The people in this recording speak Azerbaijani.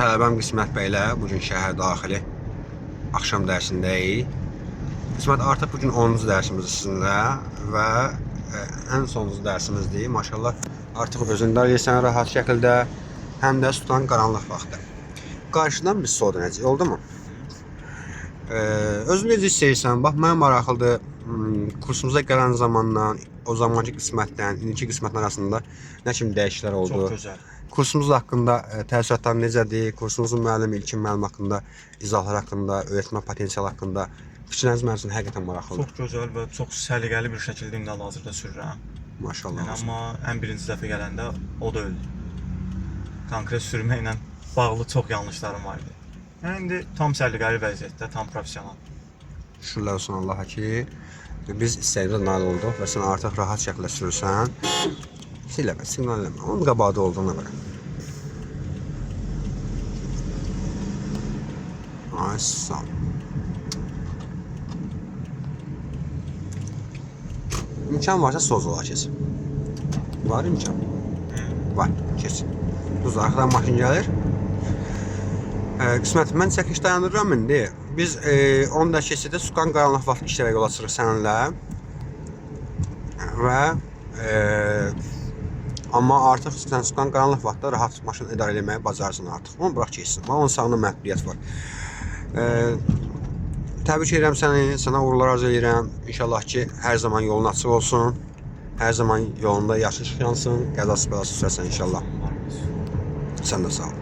Tələbəm Qismət bəylə bugün şəhər daxili axşam dərsindəyik. Qismət artıq bugün 10-cu dərsimiz sizinlə və ən sonuncu dərsimizdir. Maşallah artıq özündə edirsən rahat şəkildə, həm də tutan qaranlıq vaxtı. Qarşıdan biz soru necə oldu mu? Özün necə istəyirsən? Bax, mənə maraqlıdır. Kursumuza gələn zamandan, o zamanki qismətdən, indiki qismətin arasında nə kimi dəyişikliklər oldu? Çox gözəl. Kursumuz haqqında təəssüratlar necədir? Kursumuzun müəllimi İlkin müəllim haqqında, izahlar haqqında, öyrətmə potensialı haqqında fikirləriniz mənim üçün həqiqətən maraqlıdır. Çox gözəl və çox səliqəli bir şəkildə indi hazırda sürürəm. Maşallah. Yəni, amma ən birinci dəfə gələndə o da öldü. Konkret sürməklə bağlı çox yanlışlarım var idi. Yəni, indi tam səliqəli vəziyyətdə, tam professional. Şükürlər olsun Allaha ki, biz istəyimizə nail olduq və sən artıq rahat şəkildə sürürsən. Siləmə, siqnal eləmə. Onun qabağda olduğuna görə. Ay, sağ ol. İmkan varsa soz ola kesin. Var imkan? Var, kesin. Düz arxadan maşın gəlir. Qismət, mən çəkiş dayandırıram indi. Biz 10 dəqiqəsində Sukan qaranlıq vaxt işlərə yola çıxırıq səninlə. Və amma artıq sən Sukan qaranlıq vaxtda rahat maşın idarə etməyi bacarırsan artıq. Onu bırax keçsin. Onun sağında məhdudiyyət var. Təbrik edirəm səni, sənə uğurlar arzu edirəm. İnşallah ki, hər zaman yolun açıq olsun. Hər zaman yolunda yaxşı çıxansın, qəzasız bəlasız sürəsən inşallah. Sən də sağ ol.